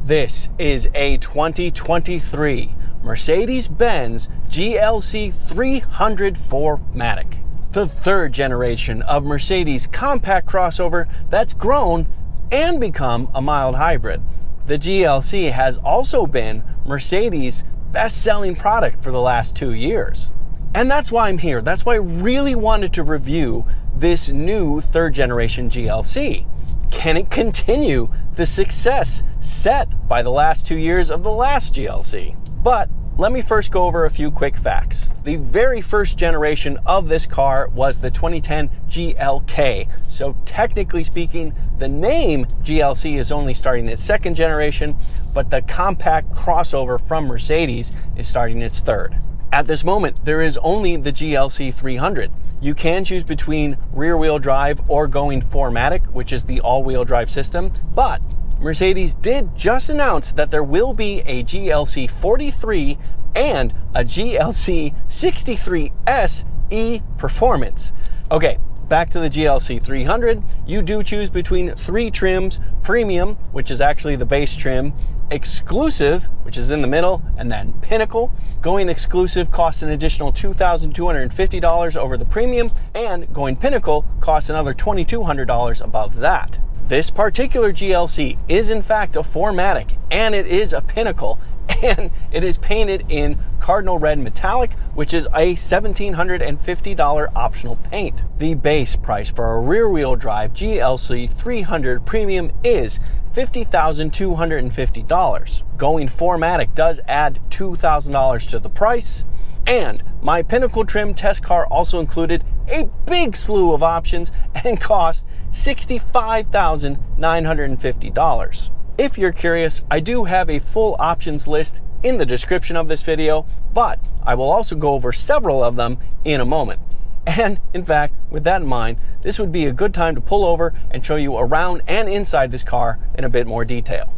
This is a 2023 Mercedes-Benz GLC 300 4Matic, the third generation of Mercedes compact crossover that's grown and become a mild hybrid. The GLC has also been Mercedes' best-selling product for the last 2 years. And that's why I'm here. That's why I really wanted to review this new third generation GLC. Can it continue the success set by the last 2 years of the last GLC? But let me first go over a few quick facts. The very first generation of this car was the 2010 GLK. So technically speaking, the name GLC is only starting its second generation, but the compact crossover from Mercedes is starting its third. At this moment, there is only the GLC 300. You can choose between rear-wheel drive or going 4Matic, which is the all-wheel drive system, but Mercedes did just announce that there will be a GLC 43 and a GLC 63S E Performance. Okay, back to the GLC 300. You do choose between 3 trims: Premium, which is actually the base trim, Exclusive, which is in the middle, and then Pinnacle. Going Exclusive costs an additional $2,250 over the Premium, and going Pinnacle costs another $2,200 above that. This particular GLC is in fact a 4Matic, and it is a Pinnacle, and it is painted in Cardinal Red Metallic, which is a $1,750 optional paint. The base price for a rear-wheel drive GLC 300 Premium is $50,250. Going 4Matic does add $2,000 to the price, and my Pinnacle trim test car also included a big slew of options and cost $65,950. If you're curious, I do have a full options list in the description of this video, but I will also go over several of them in a moment. And in fact, with that in mind, this would be a good time to pull over and show you around and inside this car in a bit more detail.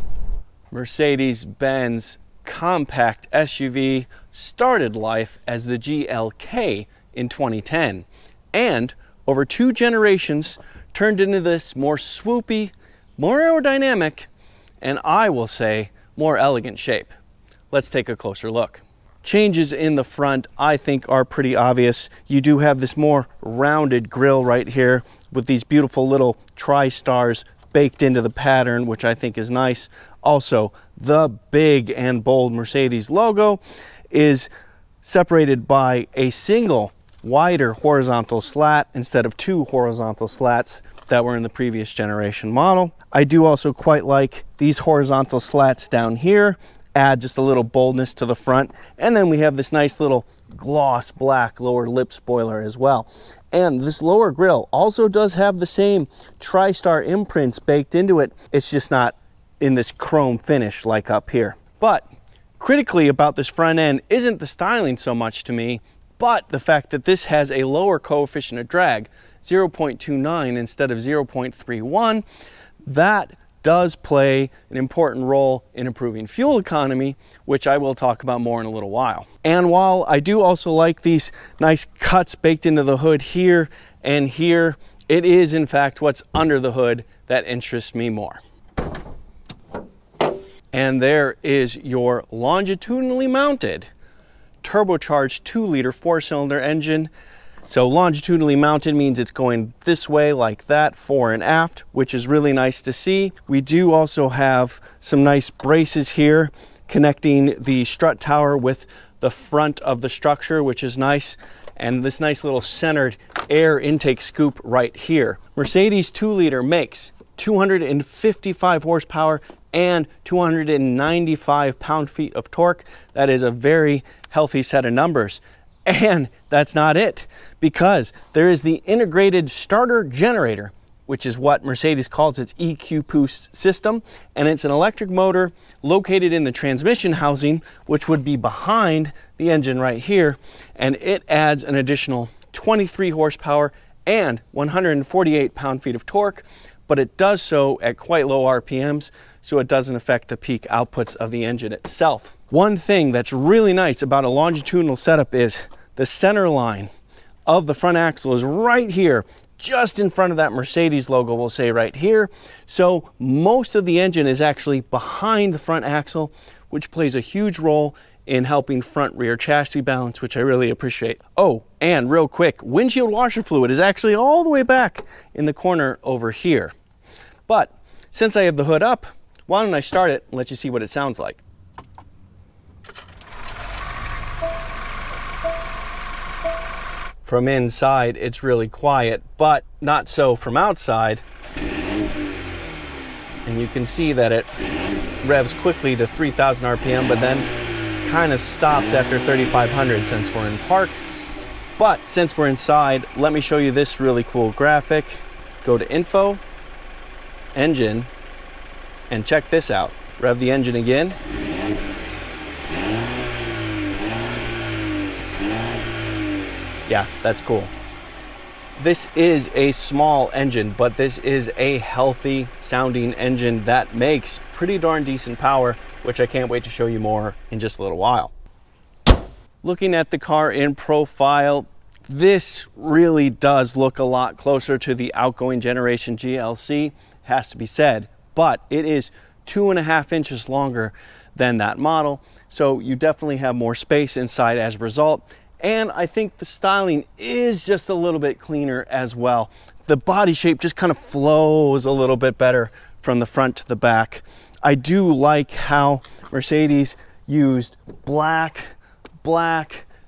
Mercedes-Benz compact SUV started life as the GLK in 2010, and over 2 generations turned into this more swoopy, more aerodynamic, and I will say more elegant shape. Let's take a closer look. Changes in the front, I think, are pretty obvious. You do have this more rounded grille right here with these beautiful little tri-stars baked into the pattern, which I think is nice. Also, the big and bold Mercedes logo is separated by a single wider horizontal slat instead of 2 horizontal slats that were in the previous generation model. I do also quite like these horizontal slats down here, add just a little boldness to the front. And then we have this nice little gloss black lower lip spoiler as well. And this lower grille also does have the same tri-star imprints baked into it. It's just not in this chrome finish like up here. But critically about this front end isn't the styling so much to me, but the fact that this has a lower coefficient of drag, 0.29 instead of 0.31. That does play an important role in improving fuel economy, which I will talk about more in a little while. And while I do also like these nice cuts baked into the hood here and here, it is in fact what's under the hood that interests me more. And there is your longitudinally mounted turbocharged 2-liter 4-cylinder engine. So longitudinally mounted means it's going this way like that, fore and aft, which is really nice to see. We do also have some nice braces here connecting the strut tower with the front of the structure, which is nice. And this nice little centered air intake scoop right here. Mercedes 2-liter makes 255 horsepower and 295 pound-feet of torque. That is a very healthy set of numbers. And that's not it, because there is the integrated starter generator, which is what Mercedes calls its EQ boost system. And it's an electric motor located in the transmission housing, which would be behind the engine right here. And it adds an additional 23 horsepower and 148 pound-feet of torque, but it does so at quite low RPMs, so it doesn't affect the peak outputs of the engine itself. One thing that's really nice about a longitudinal setup is the center line of the front axle is right here, just in front of that Mercedes logo, we'll say right here. So most of the engine is actually behind the front axle, which plays a huge role in helping front rear chassis balance, which I really appreciate. Oh, and real quick, windshield washer fluid is actually all the way back in the corner over here. But since I have the hood up, why don't I start it and let you see what it sounds like. From inside, it's really quiet, but not so from outside. And you can see that it revs quickly to 3,000 RPM, but then kind of stops after 3,500 since we're in park. But since we're inside, let me show you this really cool graphic. Go to Info, Engine, and check this out. Rev the engine again. Yeah, that's cool. This is a small engine, but this is a healthy sounding engine that makes pretty darn decent power, which I can't wait to show you more in just a little while. Looking at the car in profile, this really does look a lot closer to the outgoing generation GLC, has to be said, but it is 2.5 inches longer than that model, so you definitely have more space inside as a result. And I think the styling is just a little bit cleaner as well. The body shape just kind of flows a little bit better from the front to the back. I do like how Mercedes used black,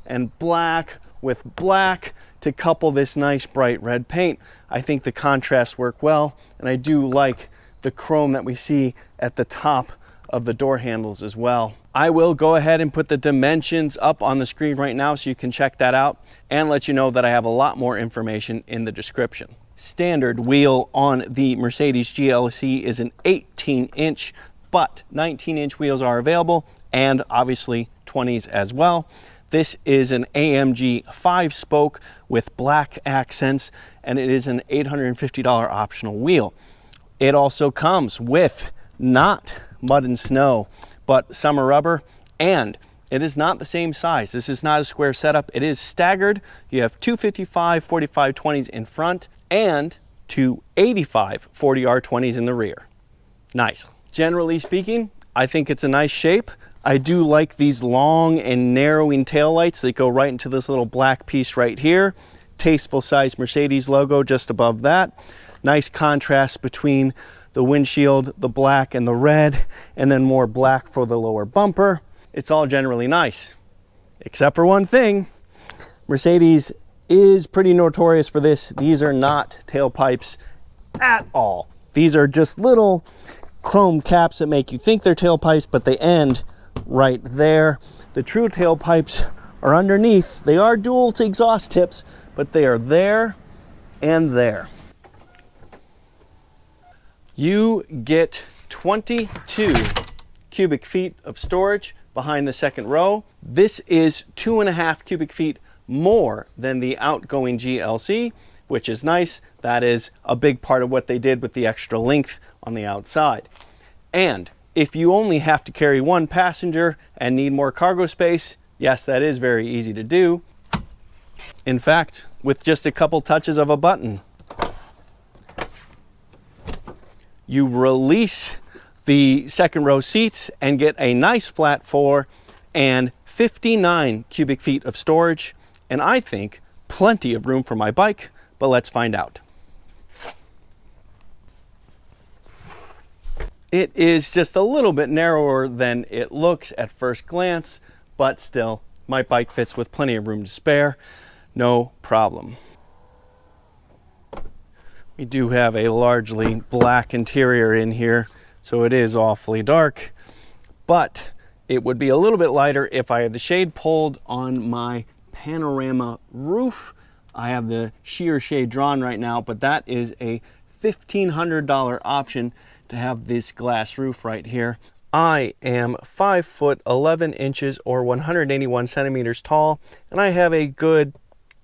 and black with black to couple this nice bright red paint. I think the contrasts work well, and I do like the chrome that we see at the top of the door handles as well. I will go ahead and put the dimensions up on the screen right now so you can check that out, and let you know that I have a lot more information in the description. Standard wheel on the Mercedes GLC is an 18-inch, but 19-inch wheels are available, and obviously 20s as well. This is an AMG 5-spoke with black accents, and it is an $850 optional wheel. It also comes with not mud and snow, but summer rubber, and it is not the same size. This is not a square setup. It is staggered. You have two 55, 45, 20s in front and two 85, 40 R20s in the rear. Nice. Generally speaking, I think it's a nice shape. I do like these long and narrowing taillights that go right into this little black piece right here. Tasteful size Mercedes logo just above that. Nice contrast between the windshield, the black and the red, and then more black for the lower bumper. It's all generally nice, except for one thing. Mercedes is pretty notorious for this. These are not tailpipes at all. These are just little chrome caps that make you think they're tailpipes, but they end right there. The true tailpipes are underneath. They are dual exhaust tips, but they are there and there. You get 22 cubic feet of storage behind the second row. This is 2.5 cubic feet more than the outgoing GLC, which is nice. That is a big part of what they did with the extra length on the outside. And if you only have to carry one passenger and need more cargo space, yes, that is very easy to do. In fact, with just a couple touches of a button. You release the second row seats and get a nice flat floor and 59 cubic feet of storage, and I think plenty of room for my bike, but let's find out. It is just a little bit narrower than it looks at first glance, but still, my bike fits with plenty of room to spare, no problem. We do have a largely black interior in here, so it is awfully dark, but it would be a little bit lighter if I had the shade pulled on my panorama roof. I have the sheer shade drawn right now, but that is a $1,500 option to have this glass roof right here. I am 5 foot 11 inches or 181 centimeters tall, and I have a good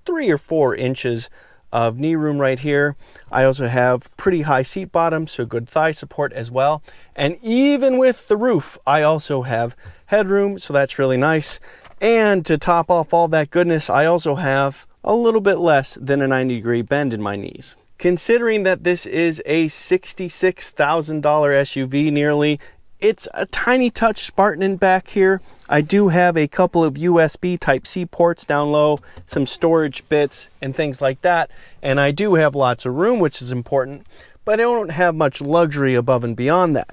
3 or 4 inches of knee room right here. I also have pretty high seat bottom, so good thigh support as well. And even with the roof, I also have headroom, so that's really nice. And to top off all that goodness, I also have a little bit less than a 90-degree bend in my knees. Considering that this is a $66,000 SUV nearly, it's a tiny touch Spartan in back here. I do have a couple of USB Type-C ports down low, some storage bits and things like that. And I do have lots of room, which is important, but I don't have much luxury above and beyond that.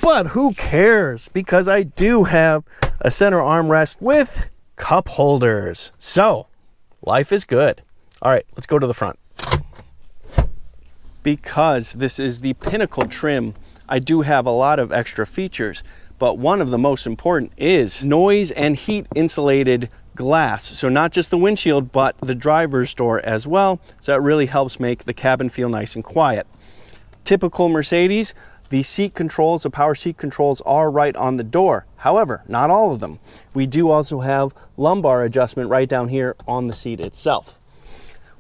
But who cares? Because I do have a center armrest with cup holders. So life is good. All right, let's go to the front. Because this is the pinnacle trim, I do have a lot of extra features, but one of the most important is noise and heat insulated glass. So not just the windshield, but the driver's door as well. So that really helps make the cabin feel nice and quiet. Typical Mercedes, the seat controls, the power seat controls are right on the door. However, not all of them. We do also have lumbar adjustment right down here on the seat itself.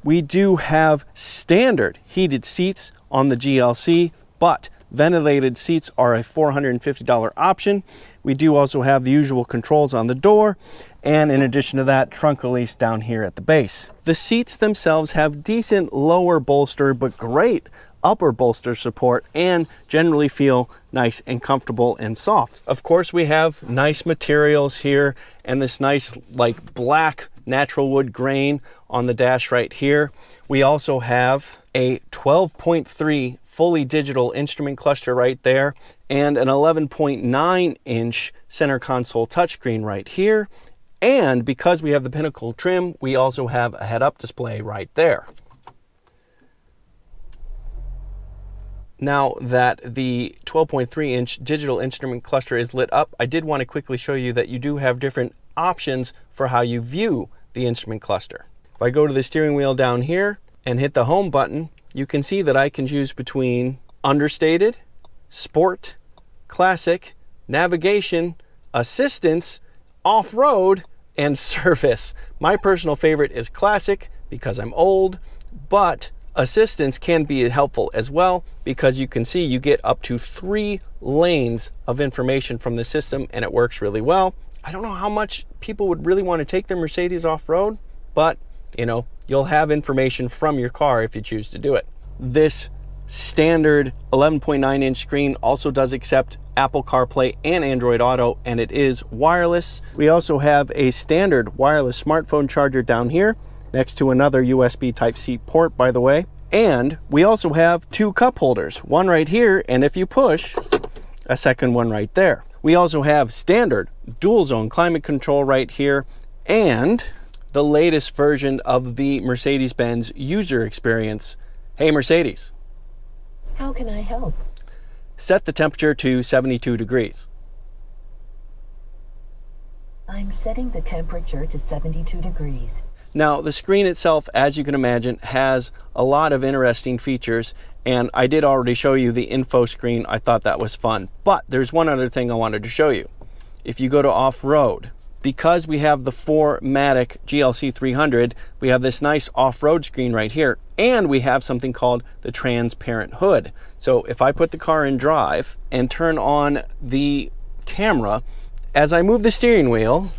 We do have standard heated seats on the GLC, but ventilated seats are a $450 option. We do also have the usual controls on the door, and in addition to that, trunk release down here at the base. The seats themselves have decent lower bolster, but great upper bolster support, and generally feel nice and comfortable and soft. Of course, we have nice materials here and this nice like black natural wood grain on the dash right here. We also have a 12.3 fully digital instrument cluster right there and an 11.9 inch center console touchscreen right here. And because we have the pinnacle trim, we also have a head-up display right there. Now that the 12.3 inch digital instrument cluster is lit up, I did want to quickly show you that you do have different options for how you view the instrument cluster. If I go to the steering wheel down here and hit the home button, you can see that I can choose between understated, sport, classic, navigation, assistance, off-road, and service. My personal favorite is classic because I'm old, but assistance can be helpful as well because you can see you get up to 3 lanes of information from the system and it works really well. I don't know how much people would really want to take their Mercedes off-road, but you know, you'll have information from your car if you choose to do it. This standard 11.9 inch screen also does accept Apple CarPlay and Android Auto, and it is wireless. We also have a standard wireless smartphone charger down here next to another USB Type-C port, by the way. And we also have 2 cup holders, one right here, and if you push, a second one right there. We also have standard dual zone climate control right here, and the latest version of the Mercedes-Benz user experience. Hey Mercedes. How can I help? Set the temperature to 72 degrees. I'm setting the temperature to 72 degrees. Now, the screen itself, as you can imagine, has a lot of interesting features, and I did already show you the info screen. I thought that was fun. But there's one other thing I wanted to show you. If you go to off-road, because we have the 4Matic GLC 300, we have this nice off-road screen right here, and we have something called the transparent hood. So if I put the car in drive and turn on the camera, as I move the steering wheel,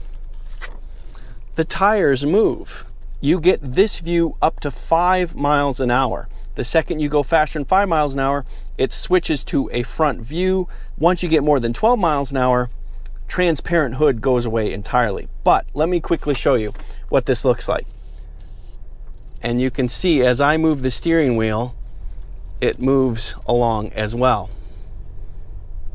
the tires move. You get this view up to 5 miles an hour. The second you go faster than 5 miles an hour, it switches to a front view. Once you get more than 12 miles an hour, transparent hood goes away entirely. But let me quickly show you what this looks like. And you can see as I move the steering wheel, it moves along as well.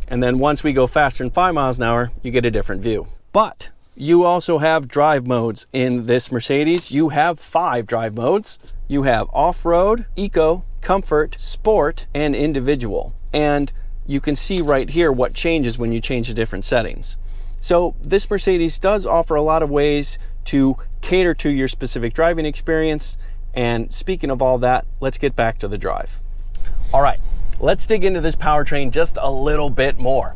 And then once we go faster than 5 miles an hour, you get a different view. But you also have drive modes in this Mercedes. You have 5 drive modes. You have off-road, eco, comfort, sport, and individual. And you can see right here what changes when you change the different settings. So this Mercedes does offer a lot of ways to cater to your specific driving experience. And speaking of all that, let's get back to the drive. All right, let's dig into this powertrain just a little bit more.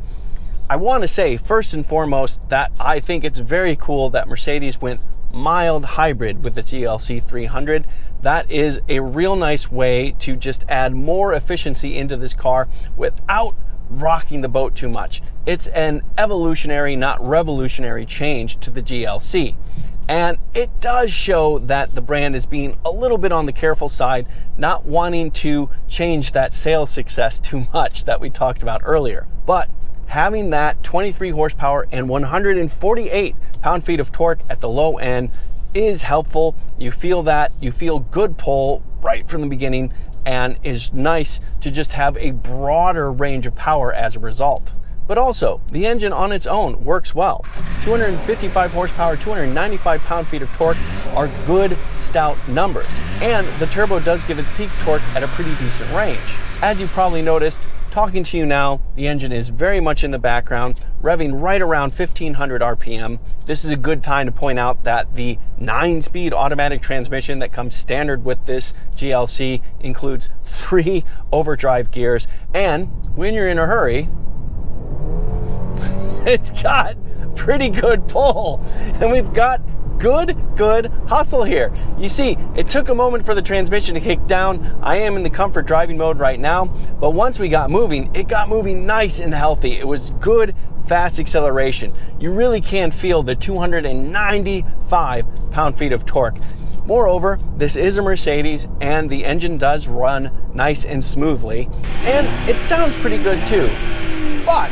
I want to say first and foremost that I think it's very cool that Mercedes went mild hybrid with the GLC 300. That is a real nice way to just add more efficiency into this car without rocking the boat too much. It's an evolutionary, not revolutionary change to the GLC. And it does show that the brand is being a little bit on the careful side, not wanting to change that sales success too much that we talked about earlier. But having that 23 horsepower and 148 pound-feet of torque at the low end is helpful. You feel that, you feel good pull right from the beginning, and is nice to just have a broader range of power as a result. But also, the engine on its own works well. 255 horsepower, 295 pound-feet of torque are good, stout numbers. And the turbo does give its peak torque at a pretty decent range. As you probably noticed, talking to you now, the engine is very much in the background, revving right around 1500 RPM. This is a good time to point out that the 9-speed automatic transmission that comes standard with this GLC includes 3 overdrive gears. And when you're in a hurry, it's got pretty good pull, and we've got good hustle here. You see, it took a moment for the transmission to kick down. I am in the comfort driving mode right now, but once we got moving, it got moving nice and healthy. It was good, fast acceleration. You really can feel the 295 pound-feet of torque. Moreover, this is a Mercedes, and the engine does run nice and smoothly, and it sounds pretty good too. But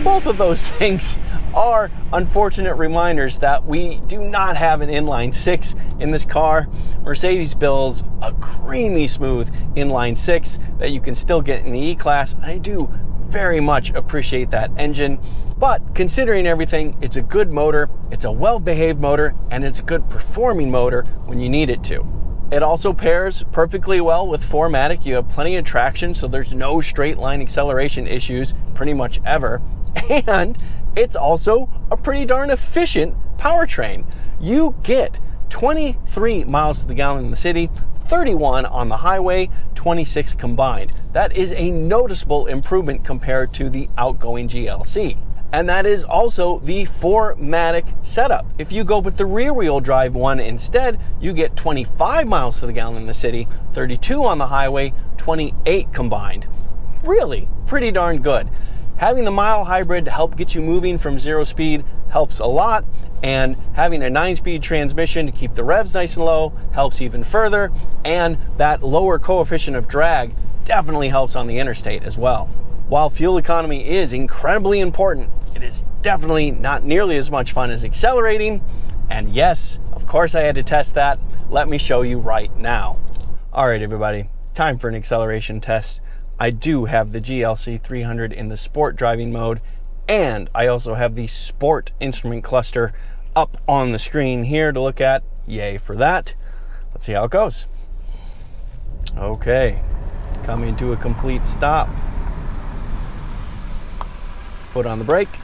both of those things are unfortunate reminders that we do not have an inline 6 in this car. Mercedes builds a creamy smooth inline 6 that you can still get in the E-Class. I do very much appreciate that engine, but considering everything, it's a good motor, it's a well-behaved motor, and it's a good performing motor when you need it to. It also pairs perfectly well with 4Matic. You have plenty of traction, so there's no straight line acceleration issues pretty much ever. And it's also a pretty darn efficient powertrain. You get 23 miles to the gallon in the city, 31 on the highway, 26 combined. That is a noticeable improvement compared to the outgoing GLC. And that is also the 4Matic setup. If you go with the rear-wheel drive one instead, you get 25 miles to the gallon in the city, 32 on the highway, 28 combined. Really pretty darn good. Having the mild hybrid to help get you moving from 0 speed helps a lot, and having a 9-speed transmission to keep the revs nice and low helps even further, and that lower coefficient of drag definitely helps on the interstate as well. While fuel economy is incredibly important, it is definitely not nearly as much fun as accelerating, and yes, of course I had to test that. Let me show you right now. All right, everybody, time for an acceleration test. I do have the GLC 300 in the sport driving mode, and I also have the sport instrument cluster up on the screen here to look at. Yay for that. Let's see how it goes. Okay, coming to a complete stop. Foot on the brake.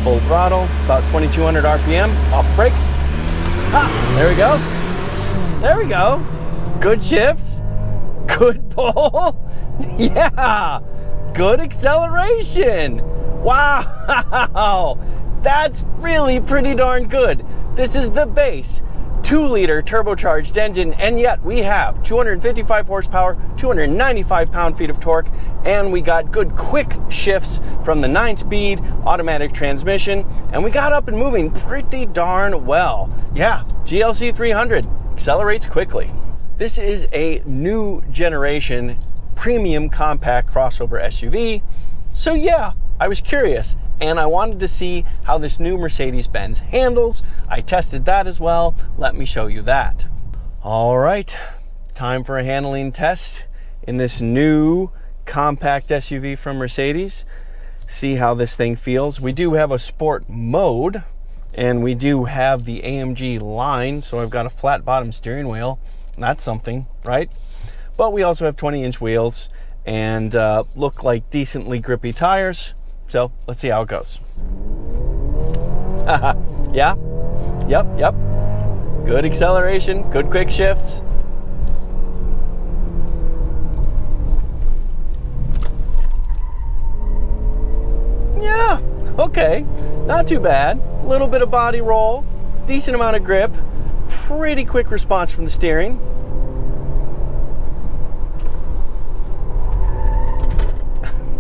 Full throttle, about 2200 RPM, off the brake. Ah, there we go. There we go. Good shifts. Good pull. Yeah, good acceleration. Wow, that's really pretty darn good. This is the base 2-liter turbocharged engine, and yet we have 255 horsepower, 295 pound-feet of torque, and we got good quick shifts from the 9-speed automatic transmission, and we got up and moving pretty darn well. Yeah, GLC 300 accelerates quickly. This is a new generation premium compact crossover SUV. So yeah, I was curious and I wanted to see how this new Mercedes-Benz handles. I tested that as well. Let me show you that. All right, time for a handling test in this new compact SUV from Mercedes. See how this thing feels. We do have a sport mode and we do have the AMG line. So I've got a flat bottom steering wheel. That's something, right? But we also have 20-inch wheels and look like decently grippy tires. So let's see how it goes. Yeah, yep. Good acceleration, good quick shifts. Yeah, okay, not too bad. A little bit of body roll, decent amount of grip, pretty quick response from the steering.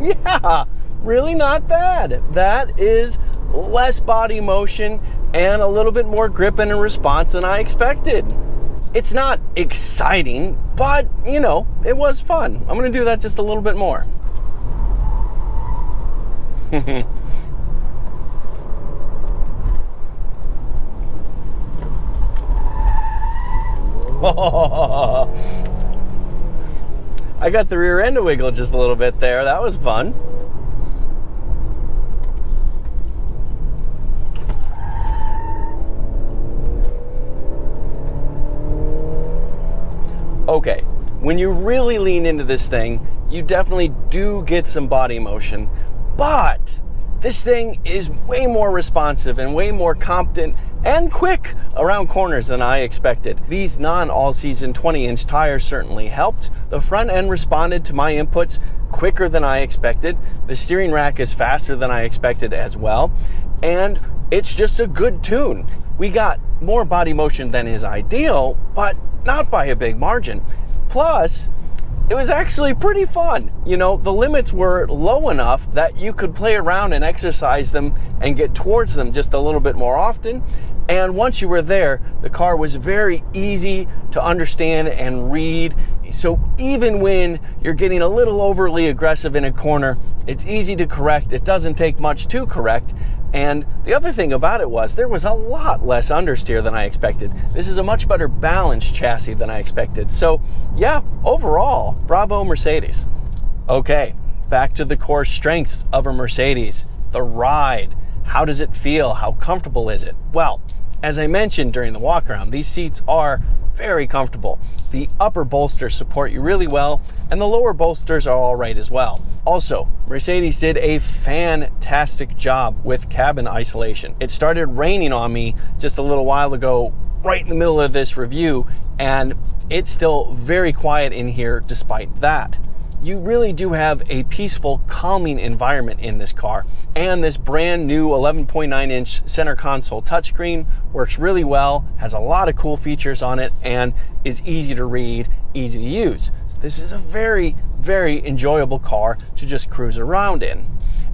Yeah, really not bad. That is less body motion, and a little bit more grip and response than I expected. It's not exciting, but you know, it was fun. I'm gonna do that just a little bit more. I got the rear end to wiggle just a little bit there. That was fun. Okay, when you really lean into this thing, you definitely do get some body motion, but this thing is way more responsive and way more competent and quick around corners than I expected. These non-all-season 20-inch tires certainly helped. The front end responded to my inputs quicker than I expected. The steering rack is faster than I expected as well. And it's just a good tune. We got more body motion than is ideal, but not by a big margin. Plus, it was actually pretty fun. You know, the limits were low enough that you could play around and exercise them and get towards them just a little bit more often. And once you were there, the car was very easy to understand and read. So even when you're getting a little overly aggressive in a corner, it's easy to correct. It doesn't take much to correct. And the other thing about it was there was a lot less understeer than I expected. This is a much better balanced chassis than I expected. So yeah, overall, bravo Mercedes. Okay, back to the core strengths of a Mercedes. The ride. How does it feel? How comfortable is it? Well, as I mentioned during the walk around, these seats are very comfortable. The upper bolsters support you really well, and the lower bolsters are all right as well. Also, Mercedes did a fantastic job with cabin isolation. It started raining on me just a little while ago, right in the middle of this review, and it's still very quiet in here despite that. You really do have a peaceful, calming environment in this car. And this brand new 11.9-inch center console touchscreen works really well, has a lot of cool features on it, and is easy to read, easy to use. So this is a very, very enjoyable car to just cruise around in.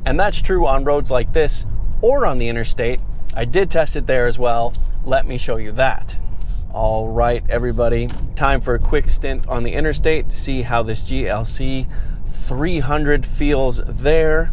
And that's true on roads like this or on the interstate. I did test it there as well. Let me show you that. All right, everybody, time for a quick stint on the interstate to see how this GLC 300 feels there.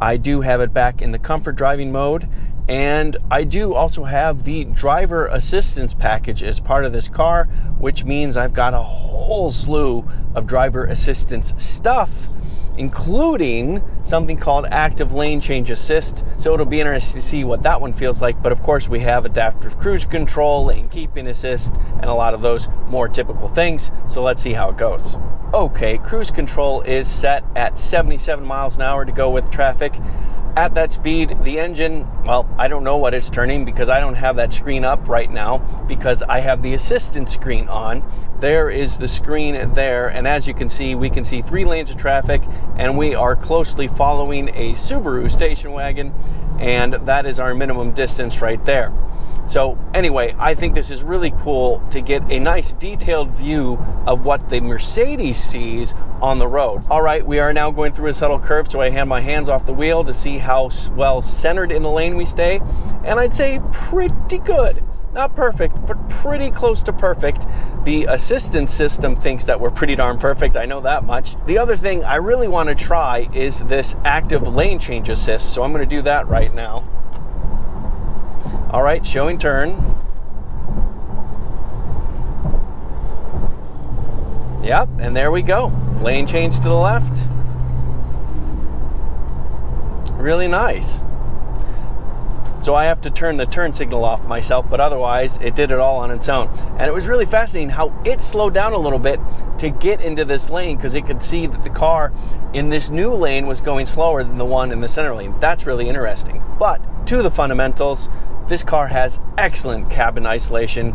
I do have it back in the comfort driving mode, and I do also have the driver assistance package as part of this car, which means I've got a whole slew of driver assistance stuff, including something called active lane change assist. So it'll be interesting to see what that one feels like. But of course we have adaptive cruise control, lane keeping assist, and a lot of those more typical things. So let's see how it goes. Okay, cruise control is set at 77 miles an hour to go with traffic. At that speed, the engine, well, I don't know what it's turning because I don't have that screen up right now because I have the assistance screen on. There is the screen there, and as you can see, we can see 3 lanes of traffic, and we are closely following a Subaru station wagon, and that is our minimum distance right there. So anyway, I think this is really cool to get a nice detailed view of what the Mercedes sees on the road. All right, we are now going through a subtle curve, so I hand my hands off the wheel to see how well centered in the lane we stay, and I'd say pretty good. Not perfect, but pretty close to perfect. The assistance system thinks that we're pretty darn perfect, I know that much. The other thing I really want to try is this active lane change assist, so I'm going to do that right now. All right, showing turn. Yep, and there we go. Lane change to the left. Really nice. So I have to turn the turn signal off myself, but otherwise it did it all on its own. And it was really fascinating how it slowed down a little bit to get into this lane because it could see that the car in this new lane was going slower than the one in the center lane. That's really interesting. But to the fundamentals, this car has excellent cabin isolation,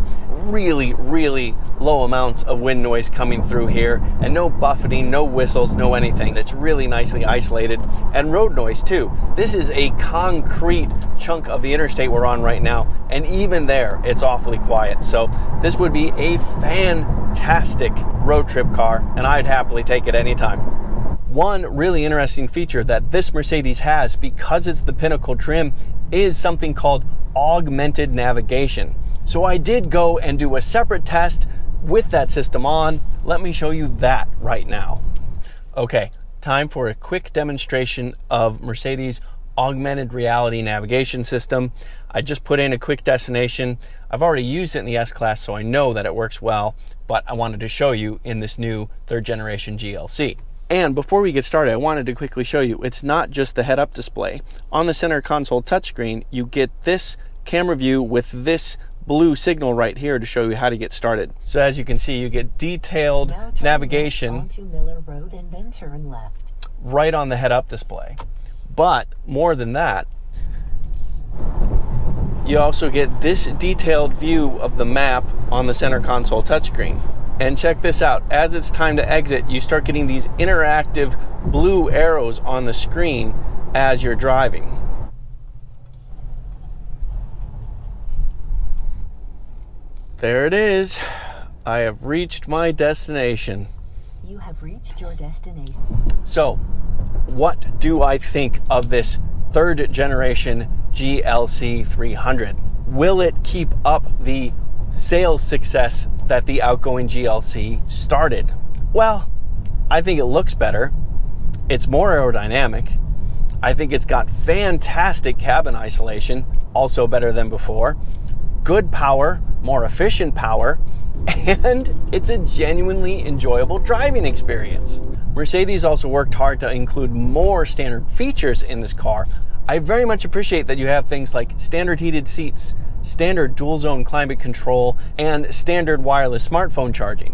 really, really low amounts of wind noise coming through here, and no buffeting, no whistles, no anything. It's really nicely isolated, and road noise too. This is a concrete chunk of the interstate we're on right now, and even there, it's awfully quiet. So this would be a fantastic road trip car, and I'd happily take it anytime. One really interesting feature that this Mercedes has, because it's the pinnacle trim, is something called augmented navigation. So I did go and do a separate test with that system on. Let me show you that right now. Okay, time for a quick demonstration of Mercedes augmented reality navigation system. I just put in a quick destination. I've already used it in the S-Class, so I know that it works well, but I wanted to show you in this new 3rd generation GLC. And before we get started, I wanted to quickly show you, it's not just the head-up display. On the center console touchscreen, you get this camera view with this blue signal right here to show you how to get started. So as you can see, you get detailed navigation onto Miller Road and then turn left. Right on the head-up display. But more than that, you also get this detailed view of the map on the center console touchscreen. And check this out, as it's time to exit, you start getting these interactive blue arrows on the screen as you're driving. There it is. I have reached my destination. You have reached your destination. So, what do I think of this 3rd generation GLC 300? Will it keep up the sales success that the outgoing GLC started? Well, I think it looks better. It's more aerodynamic. I think it's got fantastic cabin isolation, also better than before. Good power, more efficient power, and it's a genuinely enjoyable driving experience. Mercedes also worked hard to include more standard features in this car. I very much appreciate that you have things like standard heated seats, standard dual zone climate control, and standard wireless smartphone charging.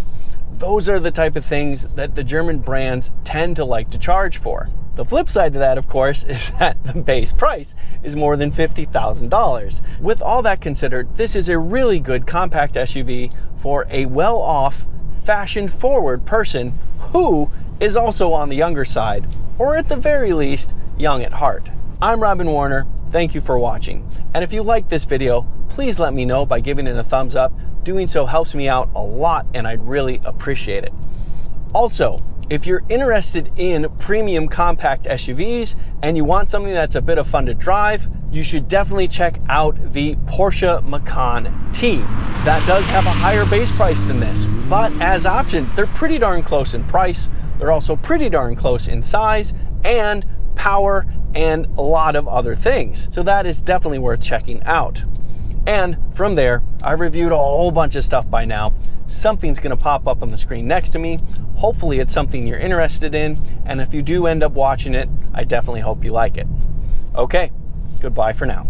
Those are the type of things that the German brands tend to like to charge for. The flip side to that, of course, is that the base price is more than $50,000. With all that considered, this is a really good compact SUV for a well-off, fashion-forward person who is also on the younger side, or at the very least, young at heart. I'm Robin Warner. Thank you for watching. And if you like this video, please let me know by giving it a thumbs up. Doing so helps me out a lot, and I'd really appreciate it. Also, if you're interested in premium compact SUVs and you want something that's a bit of fun to drive, you should definitely check out the Porsche Macan T. That does have a higher base price than this, but as option, they're pretty darn close in price. They're also pretty darn close in size and power and a lot of other things. So that is definitely worth checking out. And from there, I've reviewed a whole bunch of stuff by now. Something's gonna pop up on the screen next to me. Hopefully it's something you're interested in. And if you do end up watching it, I definitely hope you like it. Okay, goodbye for now.